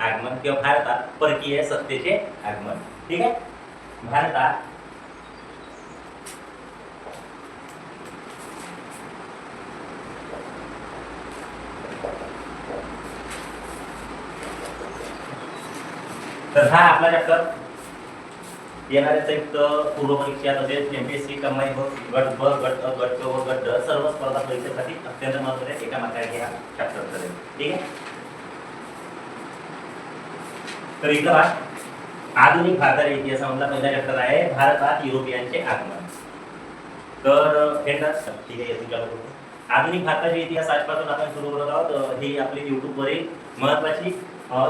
आगमन किंवा भारतात परकीय सत्तेचे आगमन. ठीक आहे. भारतात तर हा आपला चॅप्टर येणाऱ्या संयुक्त पूर्व परीक्षा तसेच एमपीएससी कमाई गट ब गट अ गट क व गट ड सर्व स्पर्धा परीक्षेसाठी अत्यंत महत्त्वाचे एका मार्गाने हा चॅप्टर करेल. ठीक आहे. तर इथं आधुनिक भारताच्या इतिहासामधला पहिला चॅप्टर आहे भारतात युरोपियनचे आगमन. तर ठीक आहे यातून चालू करतो. आधुनिक भारताचा इतिहास आजपासून आपण सुरू करत आहोत. ही आपली युट्यूबवरील महत्त्वाची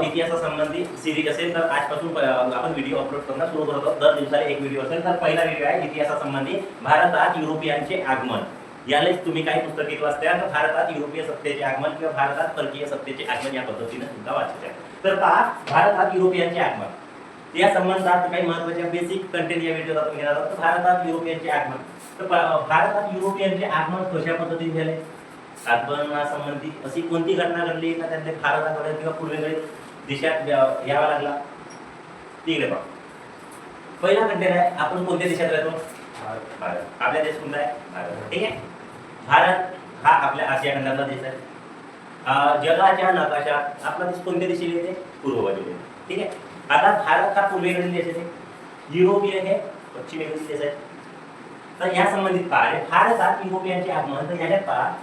इतिहासासंबंधी सिरीज असेल तर आजपासून आपण व्हिडिओ अपलोड करणं सुरू करत आहोत. दर दिवसाला एक व्हिडिओ असेल. तर पहिला व्हिडिओ आहे इतिहासासंबंधी भारतात युरोपियनचे आगमन. यालाच तुम्ही काही पुस्तके वाचता तर भारतात युरोपीय सत्तेचे आगमन किंवा भारतात परकीय सत्तेचे आगमन या पद्धतीने सुद्धा वाचायचे. तर पहा भारतात युरोपियनचे आगमन या संबंधात काही महत्त्वाचे बेसिक कंटेंट या व्हिडिओत आपण घेणार आहोत. तर भारतात युरोपियनचे आगमन. तर भारतात युरोपियनचे आगमन कशा पद्धतीने झाले, आगमनासंबंधी अशी कोणती घटना घडली का त्यांनी भारताकडे किंवा पूर्वेकडे देशात यावा लागला. ठीक आहे. पहिला कंटेंट आहे आपण कोणत्या देशात राहतो. भारत. आपला देश कोणता आहे. भारत. ठीक आहे. भारत हा आपल्या आशिया खंडातला देश आहे. जगाच्या नकाशात आपला देश कोणत्या दिशेला येते. पूर्व बाजूला. ठीक आहे. आता भारत हा पूर्वेकडील देश आहे. युरोपीय हे पश्चिमेकडील देश आहे. तर या संबंधित पहा भारतात युरोपियनचे आगमन. तर याच्यात पहा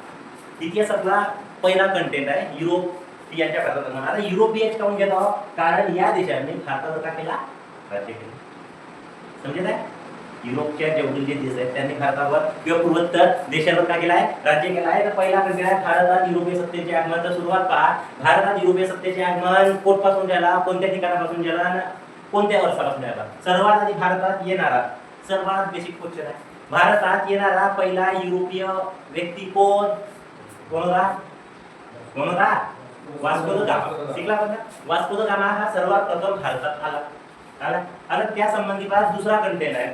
इतिहासातला पहिला कंटेंट आहे युरोपियनच्या भारतात आगमन. आता युरोपियन काऊन घेतो कारण या देशाने भारतावर का केला राज्य केलं. समजत आहे. युरोपच्या जेवढे जे देश आहेत त्यांनी भारतावर किंवा पूर्वोत्तर देशावर का केला आहे राज्य केला आहे. तर पहिला कंटेंट आहे भारतात युरोपीय सत्तेचे आगमन. तर सुरुवात पहा भारतात युरोपीय सत्तेचे आगमन कोठपासून झाला, कोणत्या ठिकाणापासून झाला आणि कोणत्या वर्षापासून झाला. सर्वात आधी भारतात येणारा सर्वात बेसिक क्वेश्चन आहे भारतात येणारा पहिला युरोपीय व्यक्ती कोण होता. Vasco da gamma. शिकला आपण. वास्को द गामा हा सर्वात प्रथम भारतात आला. आणि त्या संबंधित दुसरा कंटेंट आहे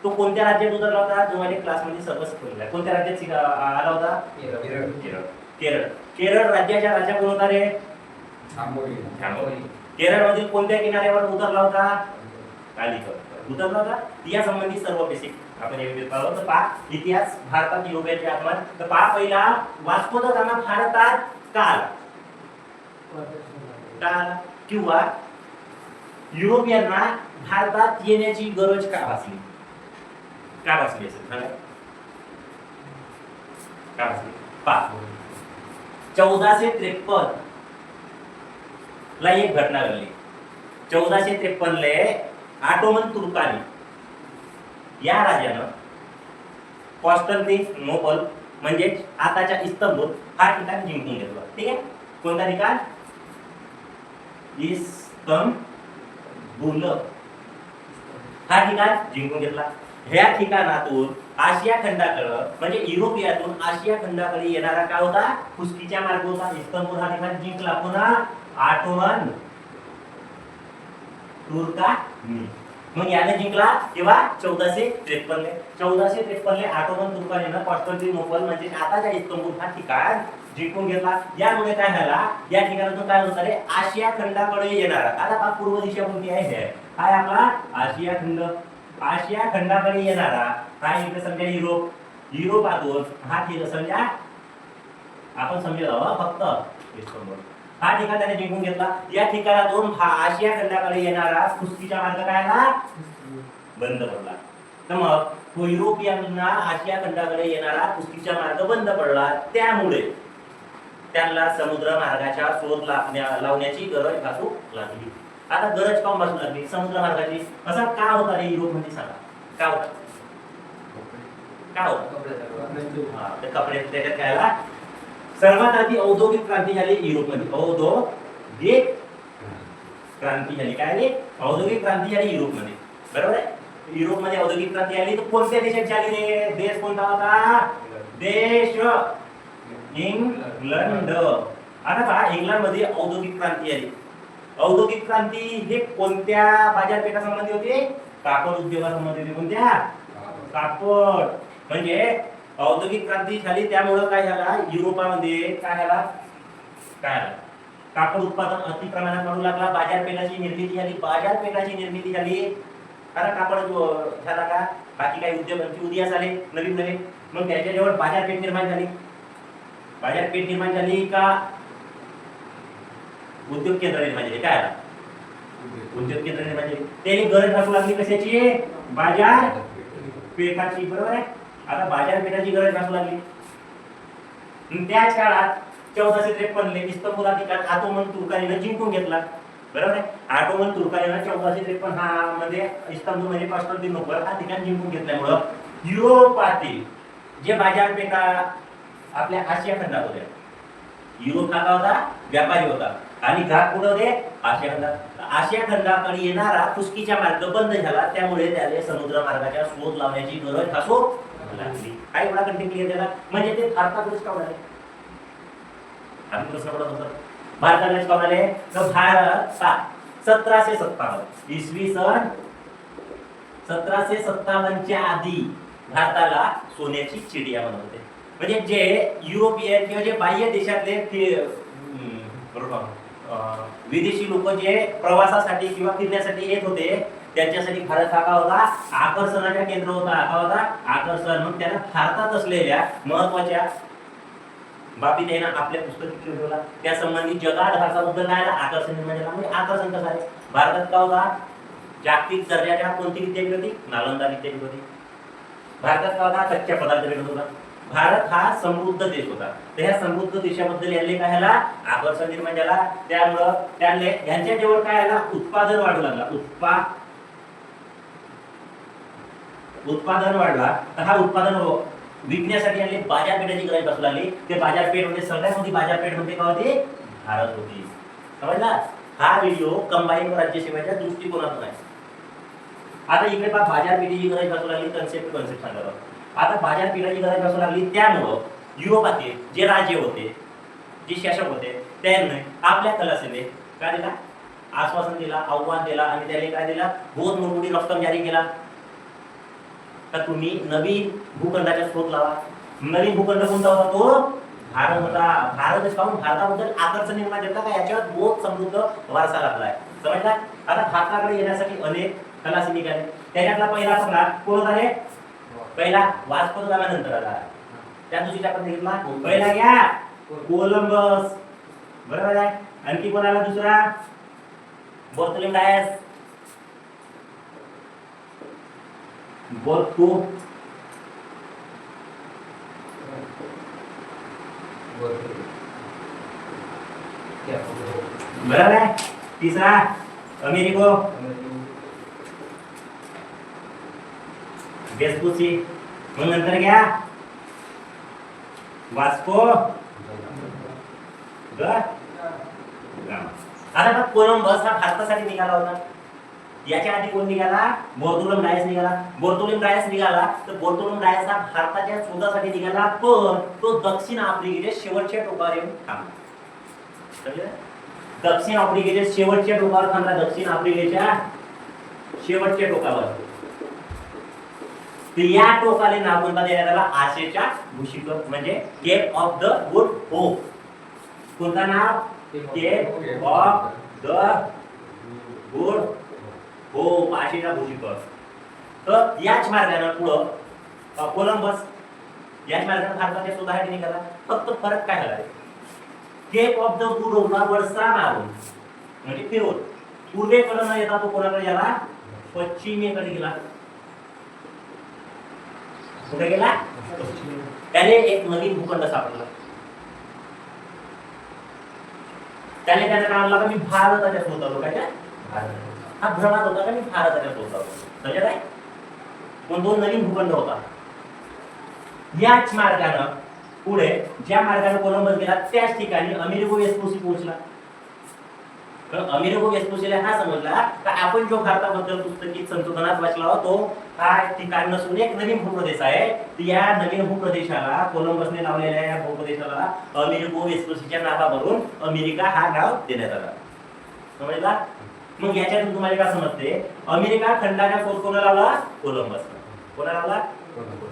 तो कोणत्या राज्यात उतरला होता. तुम्हाला क्लासमध्ये सर्व शिकवलेला आहे. कोणत्या राज्यात आला होता. केरळ. केरळ राज्याच्या राजा कोण होता रे. केरळ मधील कोणत्या किनाऱ्यावर उतरला होता. कालिकत उतरला होता. या संबंधी सर्व बेसिक आपण या व्हिडिओत पाहू. तर पहा इतिहास भारतात युरोपियनचे आगमन. तर पहा पहिला वास्को द गामा भारतात का आला किंवा युरोपियनना भारतात येण्याची गरज का भासली असेल सांगा. का भासली पहा 1453 ला एक घटना घडली. 1453 ले ऑटोमन तुर्कानी या राजानं कॉन्स्टँटिनोपल म्हणजे आताच्या इस्तंबूल हा ठिकाण जिंकून घेतला. ठीक आहे. कोणता ठिकाण. इस्तंबूल हा ठिकाण जिंकून घेतला. ह्या ठिकाणातून आशिया खंडाकडे म्हणजे युरोपियातून आशिया खंडाकडे येणारा काय होता खुसकीचा मार्ग होता. इस्तंबूल हा ठिकाण जिंकला. पुन्हा ऑटोमन तुर्कानी. मग याने जिंकला तेव्हा 1453 ऑटोमन तुर्कानीनं कॉन्स्टँटिनोपल म्हणजे आताच्या इस्तंबूल हा ठिकाण जिंकून घेतला. यामुळे काय झाला या ठिकाणातून काय होतं रे आशिया खंडाकडे येणारा. आता पूर्व दिशा कोणती आहे काय आपला आशिया खंड. आशिया खंडाकडे येणारा काय इकडे समजा युरोपातून हा ठिकाण समजा आपण समजलं फक्त इस्तंबूल हा ठिकाण त्याने जिंकून घेतला. या ठिकाणातून हा आशिया खंडाकडे येणारा खुसकीचा मार्ग काय आला बंद पडला. तर मग तो युरोपियनना आशिया खंडाकडे येणारा खुसकीचा मार्ग बंद पडला. त्यामुळे त्यांना समुद्र मार्गाच्या शोध लावण्याची गरज भासू लागली. आता गरज काऊन भासू लागली समुद्र मार्गाची. असा का होता रे युरोप मध्ये सांगा का होता. कपडे त्याच्यात काय आला. सर्वात आधी औद्योगिक क्रांती झाली युरोपमध्ये. औद्योगिक क्रांती झाली काय आली औद्योगिक क्रांती झाली युरोपमध्ये. बरोबर आहे. युरोपमध्ये औद्योगिक क्रांती आली तर कोणत्या देशात झाली रे. देश कोणता होता. देश इंग्लंड. आता पहा इंग्लंडमध्ये औद्योगिक क्रांती आली. औद्योगिक क्रांती हे कोणत्या बाजारपेठासंबंधी होते. कापड उद्योगासंबंधी होते. कोणत्या कापड. म्हणजे औद्योगिक क्रांती झाली त्यामुळे काय झाला युरोपामध्ये काय कापड उत्पादन अति प्रमाणात वाढू लागला, बाजारपेठाची निर्मिती झाली. कारण कापड झाला का, बाकी काही उद्योगांची उदयास आले नवीन. मग त्याच्याजवळ बाजारपेठ निर्माण झाली का उद्योग केंद्र निर्माण झाले? काय आला? उद्योग केंद्र निर्माण झाली. त्याने गरज भासू लागली कशाची? बाजारपेठाची. बरोबर आहे. आता बाजारपेठाची गरज भासू लागली. त्याच काळात 1453 इस्तंबूल अधिकार ऑटोमन तुर्कांनी जिंकून घेतला. बरोबर आहे. ऑटोमन तुर्कांनी 1453 हा मध्ये इस्तंबूल म्हणजे कॉन्स्टँटिनोपल हा ठिकाण जिंकून घेतल्यामुळं युरोपातील जे बाजारपेठा आपल्या आशिया खंडात होत्या, युरोप हा होता व्यापारी होता आणि घाट कुठे होते? आशिया खंडात. आशिया खंडाकडे येणारा खुसकीचा मार्ग बंद झाला, त्यामुळे त्याला समुद्र मार्गाच्या शोध लावण्याची गरज भासू लागली. काय एवढा कंटेंट क्लिअर झाला? म्हणजे ते भारताकडेच का आले? आम्ही कसं पडत होतं भारताकडेच का आले? तर भारत 1757 इसवी सन 1757च्या आधी भारताला सोन्याची चिडिया बनवत होते. म्हणजे जे युरोपियन किंवा जे बाह्य देशातले विदेशी लोक जे प्रवासासाठी किंवा फिरण्यासाठी येत होते, त्यांच्यासाठी भारत हा होता आकर्षणाचा केंद्र होता. आकर्षण. मग त्यांना भारतात असलेल्या महत्वाच्या बाबी त्यांना आपल्या पुस्तकी ठेवला. त्या संबंधित जगात भारताबद्दल काय आकर्षण निर्माण झालं. म्हणजे आकर्षण कसं आहे? भारतात का होता जागतिक दर्जाच्या कोणती विद्यापीठ होती? नालंदा विद्यापीठ होती. भारतात का होता कच्च्या पदार्थ भेटत होता. भारत हा समृद्ध देश होता. तर ह्या समृद्ध देशाबद्दल याले काय झाला? आकर्षण निर्माण झाला. त्यामुळं त्यांनी यांच्या जवळ काय आला? उत्पादन वाढू लागला. उत्पादन वाढला. तर हा उत्पादन विकण्यासाठी आले बाजारपेठाची गरज भासू लागली. ते बाजारपेठ म्हणजे सगळ्यात मोठी बाजारपेठ म्हणजे काय होती? भारत होती. समजला? हा व्हिडिओ कंबाईन राज्यसेवेच्या दृष्टिकोनातून आहे. आता इकडे पहा, बाजारपेठेची गरज भासू लागली. कन्सेप्ट सांगा. आता बाजारपेठाची गरज भासू लागली, त्यामुळं युरोपातील जे राज्य होते, जे शासक होते, त्यांनी आपल्या खलासीने काय दिला? आश्वासन दिला, आव्हान दिला आणि त्याने काय दिला? बहुत मोठी रक्कम जारी केला. तर तुम्ही नवीन भूखंडाचा शोध लावा. नवीन भूखंड कोणता होता? तो भारत होता. भारतच पाहून भारताबद्दल आकर्षण निर्माण झालं का? याच्यावर बहुत समृद्ध वारसा लागलाय. समजला? आता भारताकडे येण्यासाठी अनेक खलासी निघाले. त्याच्यातला पहिला सगळा कोण होता रे? पहिला वास्को द गामा नंतर आला. त्या दुसरीचा आपण घेतला पहिला घ्या कोलंबस. बरोबर आहे. आणखी कोण आला दुसरा? बार्थोलोमेव डायस. बरोबर आहे. तिसरा अमेरिको वेस्पुसी. मग नंतर घ्या वास्को द गामा. आता कोलंबस हा भारतासाठी निघाला होता. याच्या आधी कोण निघाला? बार्थोलोमेव डायस निघाला. बार्थोलोमेव डायस निघाला तर बार्थोलोमेव डायस हा भारताच्या शोधासाठी निघाला, पण तो दक्षिण आफ्रिकेच्या शेवटच्या टोकावर येऊन थांबला. दक्षिण आफ्रिकेच्या शेवटच्या टोकावर थांबला. दक्षिण आफ्रिकेच्या शेवटच्या टोकावर. तर या टोकाले नाव कोणता देण्यात आला? आशेच्या भूशिखर म्हणजे cape of the good hope. कोणता नाव? Cape of the good hope, आशेच्या भूशिखर. तर याच मार्गाने पुढं कोलंबस याच मार्गाने भारताच्या शोधासाठी निघाला. फक्त फरक काय झाला? केप ऑफ द गुड होपला वळसा मारून म्हणजे फिरून पूर्वेकडे न येता तो कोणाकडे गेला? पश्चिमेकडे गेला. कुठे गेला? त्याने एक नवीन भूखंड सापडला. त्याने त्याचं नाव लावलं मी भारताच्या शोधालो. काय? हा भ्रमात होता का मी भारताच्या शोधालो. समजत आहे? पण दोन नवीन भूखंड होता. याच मार्गाने पुढे ज्या मार्गाने कोलंबस गेला त्याच ठिकाणी अमेरिको वेस्पुसी पोहोचला. तर अमेरिको वेस्पुसीला हा समजला की आपण जो भारताबद्दल पुस्तकी संशोधनात वाचला होतो हा ठिकाण नसून एक नवीन भूप्रदेश आहे. या नवीन भूप्रदेशाला कोलंबसने लावलेल्या या भूप्रदेशाला अमेरिको वेस्पुसीच्या नावावरून अमेरिका हा नाव देण्यात आला. समजला? मग याच्यातून तुम्हाला काय समजते? अमेरिका खंडाचा शोध कोणाला लावला? कोलंबस. कोणाला लावला? कोलंबस.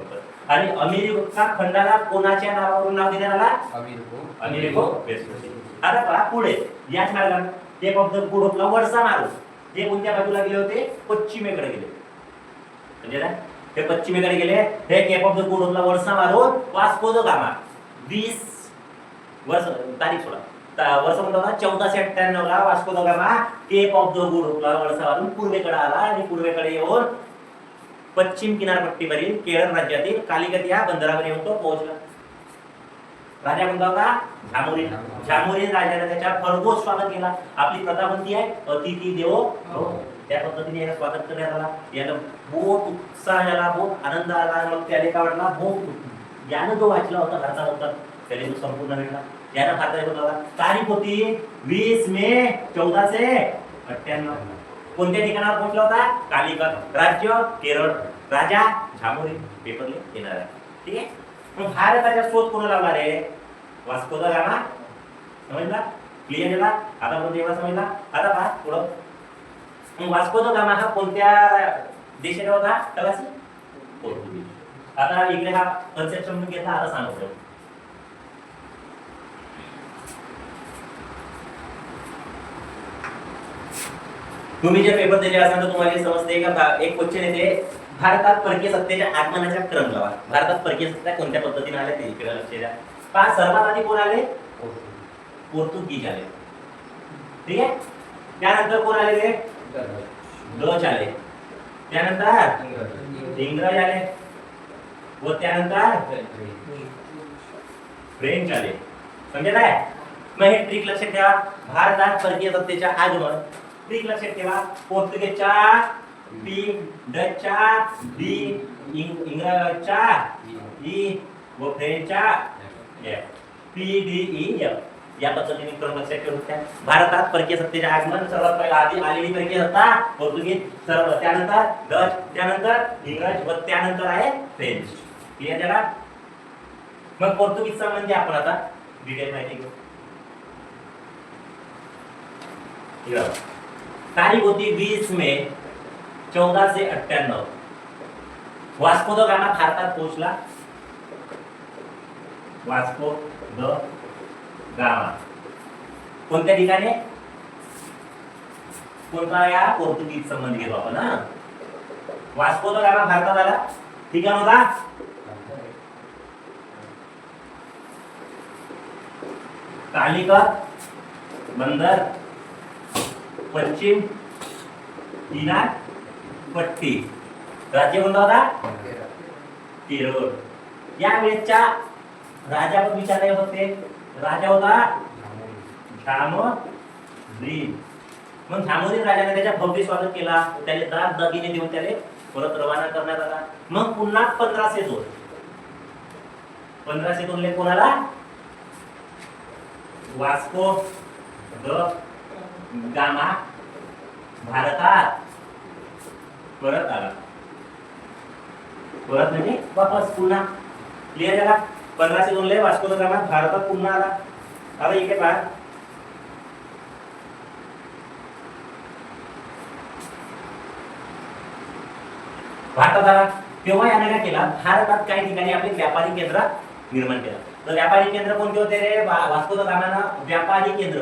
आणि अमेरिका खंडाला कोणाच्या नावावरून नाव देण्यात आला? अमेरिको वेस्पुसी. आता पहा पुढे याच मार्गाने केप ऑफ द गुड होपला वळसा मारून हे कोणत्या बाजूला गेले होते? पश्चिमेकडे गेले. म्हणजे काय? हे पश्चिमेकडे गेले. हे केप ऑफ द गुड होपला वळसा मारून वास्को द गामा 20 वर्ष तारीख सोडा वर्ष म्हणतो ना 1498 ला Vasco da Gama cape of the good होपला वळसा मारून पूर्वेकडे आला आणि पूर्वेकडे येऊन पश्चिम किनारपट्टीवरील केरळ राज्यातील कालिकत या बंदरावर येऊन तो पोहोचला. राजा कोणता होता? झामोरीन. झामोरीन राजाने त्याच्या भरघोस स्वागत केला. आपली प्रथा कोणती आहे? अतिथी देवो भव. त्या पद्धतीने याला स्वागत करण्यात आला. याला बहुत उत्साह झाला, बहुत आनंद आला. मग त्याला काय वाटला? बहुत यानं जो वाचला होता भारताबद्दल त्याने तो संपूर्ण भेटला. यानं भारताबद्दल तारीख होती 20 मे 1498. कोणत्या ठिकाणावर पोहोचला होता? कालिकत. राज्य केरळ. राजा झामोरीन. पेपरले येणार आहे. ठीक आहे. मग भारताचा शोध कोण लावला रे? Vasco da Gama. समजला? क्लिअर झाला? आता पण एवढा समजला. आता पहा पुढं. मग वास्को द गामा हा कोणत्या देशाचा होता? तलाशी पोर्तुगीज. आता इकडे हा कन्सेप्ट समजून घेतला. आता सांगतो तुम्ही जे पेपर दिले असाल तर तुम्हाला समजते का एक क्वेश्चन येते भारतात परकीय सत्तेच्या आगमनाचा क्रम लावा. भारतात परकीय सत्ता कोणत्या पद्धतीने आल्या ते इकडे लक्ष द्या. पहा सर्वात आधी कोण आले? पोर्तुगीज आले. ठीक आहे. त्यानंतर कोण आले रे? डच आले. त्यानंतर इंग्रज आले व त्यानंतर फ्रेंच आले. समजलं काय? मग हे ट्रिक लक्षात ठेवा. भारतात परकीय सत्तेच्या आगमन ट्रिक लक्षात ठेवा. पोर्तुगीजच्या पी, डचच्या डी, इंग्रजच्या ई व फ्रेंचच्या F. P D E F या पद्धतीने क्रम लक्षात ठेवून भारतात परकीय सत्तेचे आगमन सर्वात पहिला आधी आलेली परकीय सत्ता पोर्तुगीज, सर्व त्यानंतर डच, त्यानंतर इंग्रज व त्यानंतर आहे फ्रेंच. क्लिअर झाला? मग पोर्तुगीज संबंधी आपण आता डिटेल माहिती घेऊ. तारीख होती 20 मे 1498. वास्को द गामा भारतात पोहोचला. वास्को द गामा कोणत्या ठिकाणी? कोणता? या पोर्तुगीज संबंध घेतो आपण. वास्को द गामा भारतात आला. ठिकाण होता कालिकत बंदर, पश्चिम किनारपट्टी. राज्य कोणता होता? केरळ. या वेळेच्या राजावर विचारले होते. राजा होता झामोरीन. मग झामोरीन राजाने त्याच्या भव्य स्वागत केला. त्याने दाग दागिने देऊन त्याने परत रवाना करण्यात आला. मग पुन्हा 1502 ले कोणाला? वास्को द गामा भारतात परत आला. परत म्हणजे वापस पुन्हा. क्लिअर झाला? 1502 ले वास्को द गामा भारतात पुन्हा आला. आता इकडे पहा. भारतात आला तेव्हा याने काय केला? भारतात काही ठिकाणी आपले व्यापारी केंद्र निर्माण केलं. तर व्यापारी केंद्र कोणते होते रे? वास्को द गामानं व्यापारी केंद्र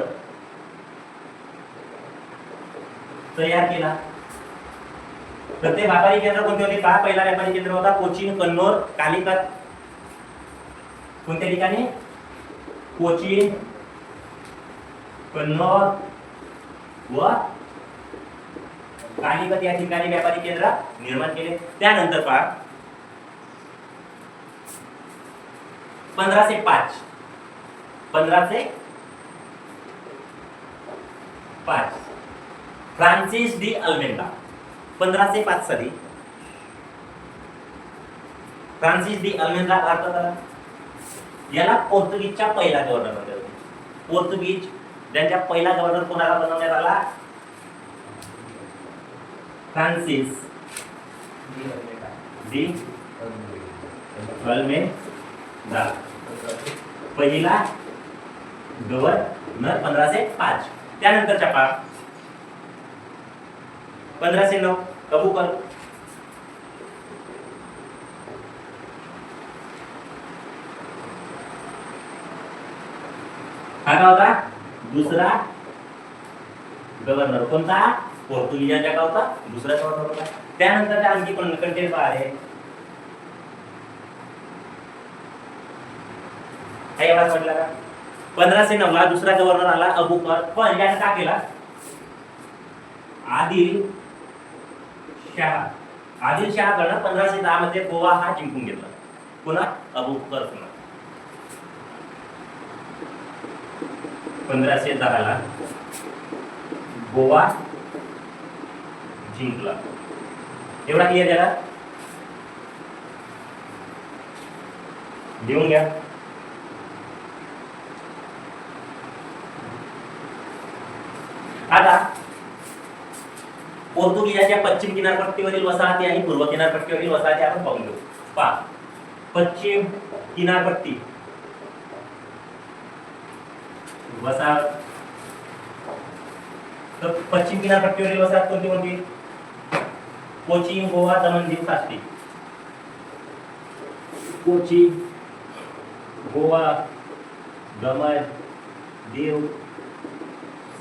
तयार केला. तर ते व्यापारी केंद्र कोणते होते? पहा. पहिला व्यापारी केंद्र होता कोचीन, कन्नौर, कालिकत. कोणत्या ठिकाणी? कोचीन, कन्नौर व कालिकत या ठिकाणी व्यापारी केंद्र निर्माण केले. त्यानंतर पहा 1505 फ्रान्सिस डी अल्मेडा. 1505 साली फ्रान्सिस डी अल्मेडा भारतात आला. याला पोर्तुगीजचा पहिला गव्हर्नर म्हणतात. पोर्तुगीज ज्यांच्या पहिला गव्हर्नर कोणाला बनवण्यात आला? फ्रान्सिस डी अल्मेडा पहिला गव्हर्नर 1505. त्यानंतरच्या पहा 1509 कबूकल. हा काय होता? दुसरा गव्हर्नर कोणता? पोर्तुगीजांच्या का होता? दुसरा गव्हर्नर होता. त्यानंतर त्या आणखी पण कंटेंट पहा आहे काय एवढाच म्हटलं का? 1509 ला दुसरा गव्हर्नर आला अबुकर, पण याने का केला? आदिलशहाकडनं 1510 मध्ये गोवा हा जिंकून घेतला. पुन्हा अबुकर पुन्हा 1510 ला गोवा जिंकला. एवढा क्लिअर झाला? लिहून घ्या. आता पोर्तुगीजाच्या पश्चिम किनारपट्टीवरील वसाहती आणि पूर्व किनारपट्टीवरील वसाहती आपण पाहून घेऊ. पहा, पश्चिम किनारपट्टी वसाहत, तर पश्चिम किनारपट्टीवरील वसाहत कोणती कोणती? कोचीन, गोवा, दमण, दीव, साष्टी. कोची, गोवा, दमण, दीव,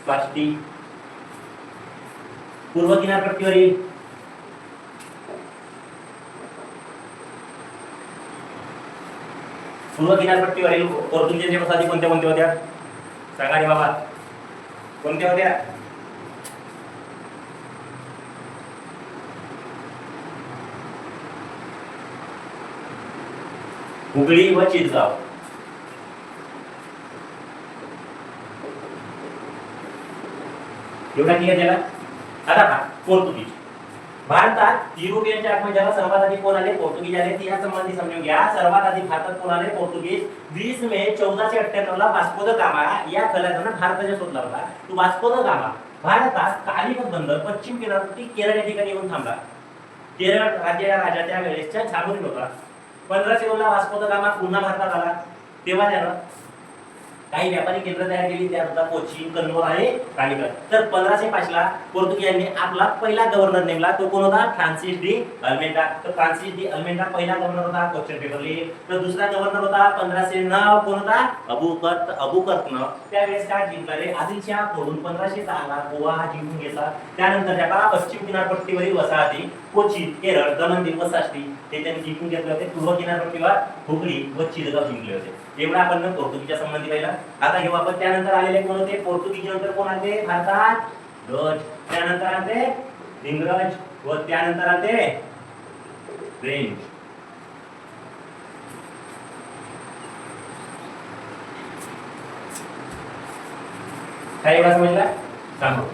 साष्टी. पूर्व किनारपट्टीवरील पोर्तुगीजांच्या वसाहती कोणत्या कोणत्या होत्या? सांगा रे बाबा, कोणत्या होत्या? हुगळी व चितगाव. एवढा क्लिअर झाला? आता पहा, पोर्तुगीज भारतात युरोपियनच्या आगमनाला सर्वात आधी कोण आले? पोर्तुगीज आले. या संबंधी समजून घ्या. सर्वात आधी भारतात कोण आले? पोर्तुगीज. 20 मे 1498 ला वास्को द गामा या खलासानं भारताच्या शोध लावला. तो वास्को द गामा भारतात कालिकत बंदर पश्चिम किनारपट्टी केरळ या ठिकाणी येऊन थांबला. केरळ राज्याच्या राजा त्या वेळेसच्या झामोरीन होता. 1509 ला वास्को द गामा पुन्हा भारतात आला. तेव्हा त्यानं काही व्यापारी केंद्र तयार केली. त्यानंतर कोचीन, कन्नौज आणि कालिकत. तर 1505 ला पोर्तुगीजांनी आपला पहिला गव्हर्नर नेमला. तो कोण होता? Francis de Almeida. तर फ्रान्सिस डी अल्मेडा पहिला गव्हर्नर होता. क्वेश्चन पेपर लिहि. तर दुसरा गव्हर्नर होता 1509 कोण होता? अबुकर. अबुकरनं त्यावेळेस काय जिंकला रे? आदिलशहा कडून 1510 ला गोवा हा जिंकून घेतला. त्यानंतर त्याला पश्चिम किनारपट्टीवरील वसाहती कोचीन, केरळ, दमण, दीव, साष्टी हे त्यांनी जिंकून घेतले होते. पूर्व किनारपट्टीवर हुगळी व चितगाव जिंकले होते. एवढा आपण पोर्तुगीजच्या संबंधी पाहिला. आता घेऊ आपण त्यानंतर आलेले कोण होते? पोर्तुगीज नंतर कोण आले भारतात? डच. त्यानंतर आले इंग्रज व त्यानंतर आले फ्रेंच. काय एवढा समजला? सांगू.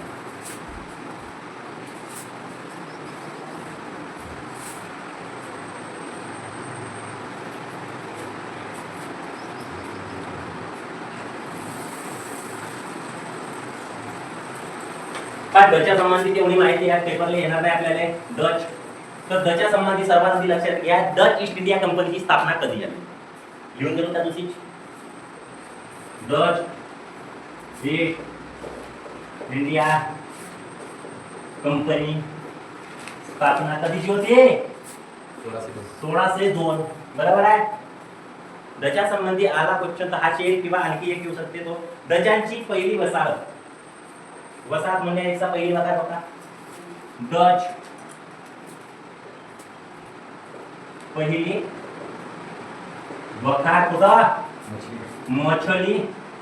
डचच्या संबंधित एवढी माहिती या पेपरला येणार नाही आपल्याला. डच. तर डचच्या संबंधी सर्वात आधी लक्षात घ्या, डच ईस्ट इंडिया कंपनीची स्थापना कधी झाली? लिहून घेऊ का तुझी? डच ईस्ट इंडिया कंपनी स्थापना कधीची होती? 1602. बरोबर आहे. डच्या संबंधी आला क्वेश्चन तर हा शेर किंवा आणखी एक येऊ शकते. तो डचांची पहिली वसाहत म्हणजे याचा पहिली वसाहत होता डच. पहिली वखार होता मछलीपट्टणम.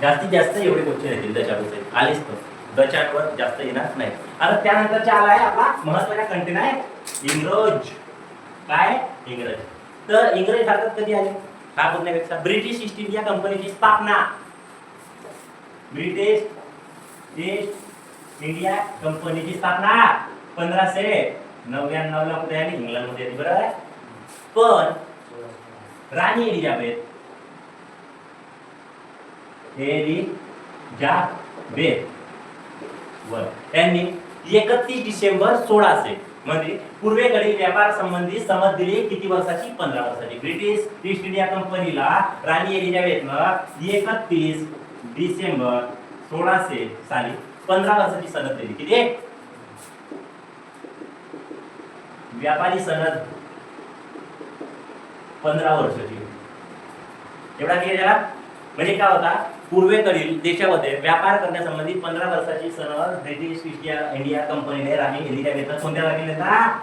जास्तीत जास्त एवढे क्वेश्चन येतील डचाबद्दल. आलेच तर डचांवर जास्त येणार नाही. आता त्यानंतरचा आला आहे आपला महत्त्वाचा कंटेंट आहे इंग्रज. काय? इंग्रज. तर इंग्रज भारतात कधी आले? हा बोलण्यापेक्षा ब्रिटिश ईस्ट इंडिया कंपनीची स्थापना. ब्रिटिश ईस्ट इंडिया कंपनीची स्थापना 1599 ला कुठे आली? इंग्लंडमध्ये आली. बरोबर आहे. पण राणी एलिझाबेथ त्यांनी 31 डिसेंबर 1600 मध्ये पूर्वेकडील व्यापार संबंधी समज दिली. किती वर्षाची? 15 वर्षाची. ब्रिटिश ईस्ट इंडिया कंपनीला राणी एलिझाबेथनं 31 डिसेंबर 1600 साली 15 वर्षाची सनद दिली. किती? व्यापारी सनद 15 वर्षाची. एवढा क्लिअर झाला. म्हणजे काय होता, पूर्वेकडील देशामध्ये व्यापार करण्यासंबंधी 15 वर्षाची सनद ब्रिटिश ईस्ट इंडिया कंपनीने राणी एलिझाबेथ कोणत्या तारखेला देता?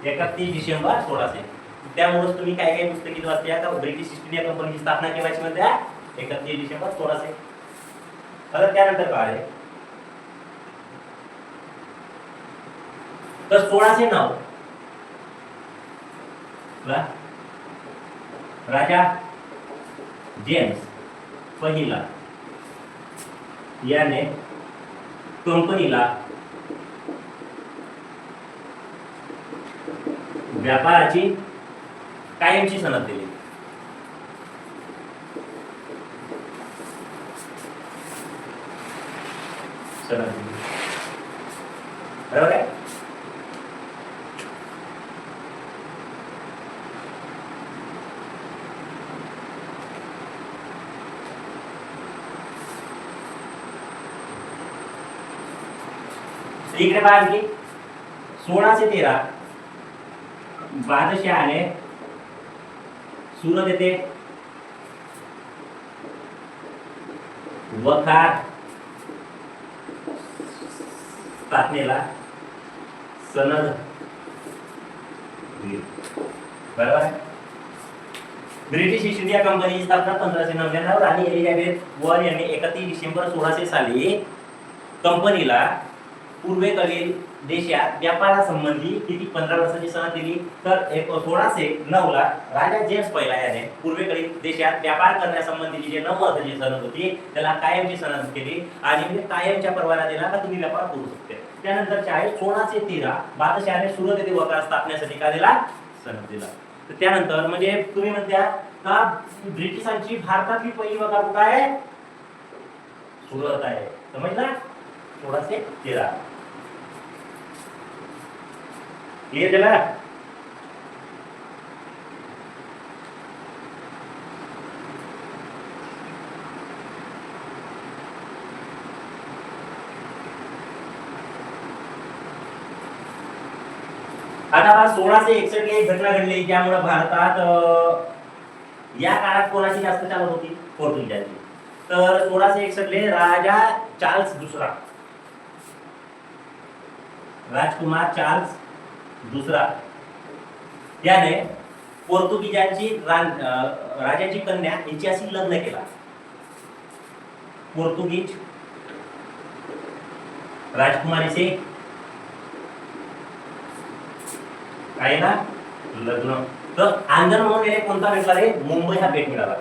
31 डिसेंबर 1600. त्यामुळेच तुम्ही काय काय पुस्तकीत वाचल्या का ब्रिटिश ईस्ट इंडिया कंपनीची स्थापना केव्हाची म्हणते? 31 डिसेंबर 1600. आता त्यानंतर काय आहे तर 1609 राजा जेम्स पहिला याने कंपनीला व्यापाराची कायमची सनद दिली. सनद दिली. बरोबर आहे. इकडे पहा की 1613 बादशहाने सुरत येथे वखार स्थापनेला सनद दिली. बरोबर आहे. ब्रिटिश ईस्ट इंडिया कंपनीची स्थापना 1599 राणी एलिझाबेथ वन यांनी 31 डिसेंबर 1600 साली कंपनीला पूर्वेकडील देशात व्यापारासंबंधी किती 15 वर्षाची सनद दिली. तर 1609 ला राजा जेम्स पहिला याने पूर्वेकडील देशात व्यापार करण्यासंबंधीची जी 9 वर्षाची सनद होती त्याला कायमची सनद केली आणि म्हणजे कायमच्या परवाना दिला का तुम्ही व्यापार करू शकते. त्यानंतर आहे 1613 बादशहाने सुरत येथे वखार स्थापनेसाठी काय दिला? सनद दिला. तर त्यानंतर म्हणजे तुम्ही म्हणत्या का ब्रिटिशांची भारतातली पहिली वखार कुठे आहे? सुरत आहे. समजला? 1613 क्लियर झाला. आता 1661 ला एक घटना घडली ज्यामुळे भारतात या काळात कोणाची जास्त चालत होती? पोर्तुगीजांची. तर 1661 ले राजा चार्ल्स दुसरा राजकुमार चार्ल्स दुसरा याने पोर्तुगीजांची राजाची कन्या हिच्याशी लग्न केला. पोर्तुगीज राजकुमारीचे काय ना लग्न. तर आंदोलन म्हणून कोणता भेटला रे? मुंबई हा भेट मिळाला.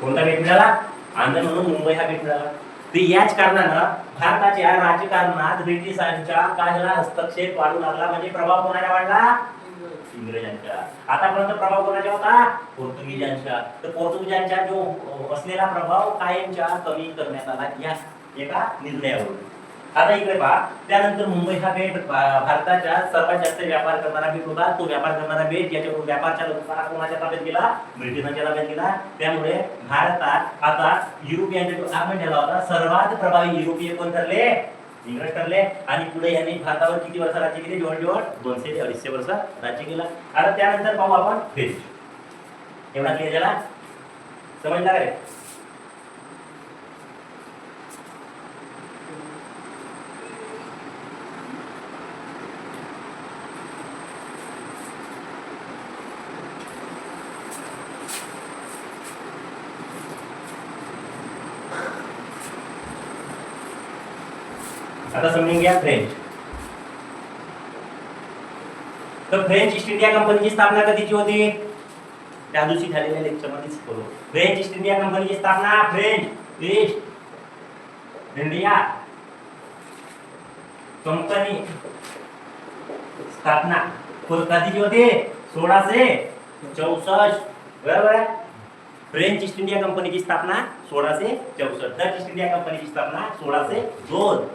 कोणता भेट मिळाला? आंदोलन म्हणून मुंबई हा भेट मिळाला. तर याच कारणानं भारताच्या राजकारणात ब्रिटिशांच्या काळाला हस्तक्षेप वाढू लागला. म्हणजे प्रभाव कोणाचा वाढला? इंग्रजांच्या. आतापर्यंत प्रभाव कोणाचा होता? पोर्तुगीजांच्या. तर पोर्तुगीजांचा जो असलेला प्रभाव कायमच्या कमी करण्यात आला या एका निर्णयावरून. आता इकडे पहा, त्यानंतर मुंबई हा बेट भारताच्या सर्वात जास्त व्यापार करणारा बेट होता. तो व्यापार करणारा बेट याच्याकडून व्यापारच्या लोकांना कोणाच्या ताब्यात गेला? ब्रिटिशांच्या ताब्यात गेला. त्यामुळे भारतात आता युरोपियनचा जो आगमन झाला होता सर्वात प्रभावी युरोपीय कोण ठरले? इंग्रज ठरले. आणि पुढे यांनी भारतावर किती वर्ष राज्य केले? जवळजवळ 200 ते 250 वर्ष राज्य केलं. आता त्यानंतर पाहू आपण फ्रेंच. एवढा क्लिअर झाला? समजला का रे? आता समजून घ्या फ्रेंच. तर फ्रेंच ईस्ट इंडिया कंपनीची स्थापना कधीची होती? त्या दिवशी झालेल्या लेक्चर मध्ये शिकवलो. फ्रेंच ईस्ट इंडिया कंपनीची स्थापना फ्रेंच ईस्ट इंडिया कंपनी स्थापना कधीची होती? 1664. बरोबर आहे. फ्रेंच ईस्ट इंडिया कंपनीची स्थापना 1664. डच ईस्ट इंडिया कंपनीची स्थापना 1602.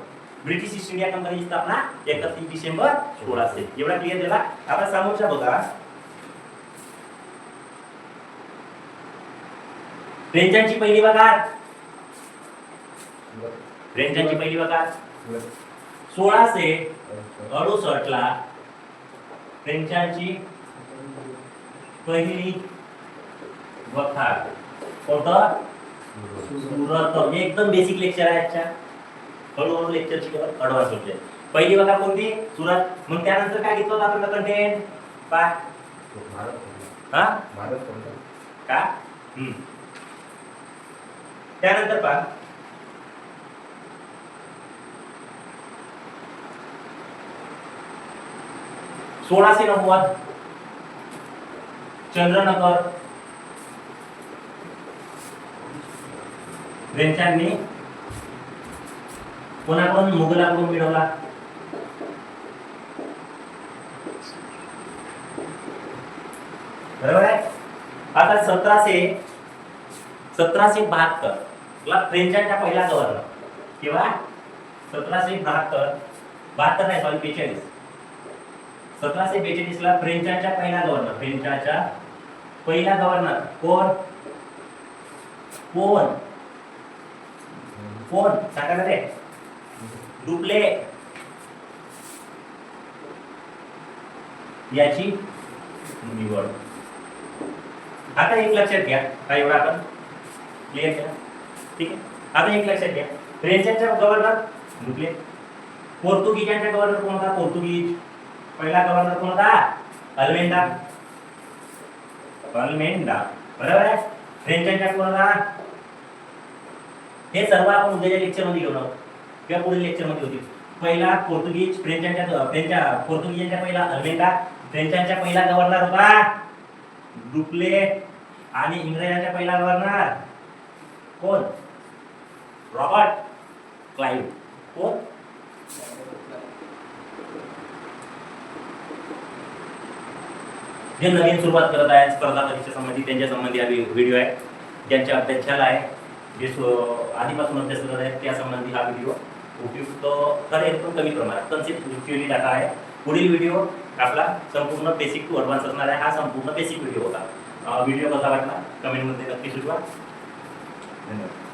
ब्रिटिश ईस्ट इंडिया कंपनीची स्थापना 31 डिसेंबर 1600. एवढा क्लिअर झाला. आता समोरचा बघा. फ्रेंचांची पहिली वखार 1600 68 ला फ्रेंचांची पहिली वखार कोणतं? सुरत. एकदम बेसिक लेक्चर आहे आजच्या. हळूहळू लेक्चर शिकवत ॲडव्हान्स होते. पहिली वखार कोणती? सुरत. मग त्यानंतर काय घेतलं आपण कंटेंट? पा हा का त्यानंतर पा 1690 चंद्रनगर फ्रेंचांनी कोणाकडून? मुघलाकडून मिळवला. बरोबर आहे. आता 1772 ला फ्रेंचांच्या पहिला गव्हर्नर किंवा 1772 नाही सॉरी 42 1742 ला फ्रेंचांच्या पहिला गव्हर्नर कोण कोण कोण सांगा ना रे? डुप्ले याची निवड. आता एक लक्षात घ्या, काय एवढा आपण क्लिअर केला. ठीक आहे. आता एक लक्षात घ्या, फ्रेंचांचा गव्हर्नर डुप्ले, पोर्तुगीजांचा गव्हर्नर कोण होता? पोर्तुगीज. पहिला गव्हर्नर कोण होता? अल्मेंडा. बरोबर आहे. फ्रेंचांचा कोण होता? हे सर्व आपण उद्याच्या लेक्चर मध्ये घेऊन आहोत किंवा पुढील लेक्चर मध्ये होती. पहिला पोर्तुगीज, पोर्तुगीजांचा पहिला अल्मेंडा, फ्रेंचांचा पहिला गव्हर्नर होता डुप्ले आणि इंग्रजांचा पहिला गव्हर्नर कोण? Robert Clive. कोण? जे नवीन सुरुवात करत आहेत स्पर्धा परीक्षा संबंधी त्यांच्या संबंधी हा व्हिडिओ आहे. ज्यांच्या अभ्यासाला आहे, जे आधीपासून अभ्यास करत आहेत त्या संबंधी हा व्हिडिओ उपयुक्त ठरेल, पण कमी प्रमाणात कन्सेप्च्युअली डाटा आहे. पुढील व्हिडिओ आपला संपूर्ण बेसिक टू ॲडव्हान्स असणार आहे. हा संपूर्ण बेसिक व्हिडिओ होता. व्हिडिओ कसा वाटला कमेंटमध्ये नक्की सुचवा. धन्यवाद.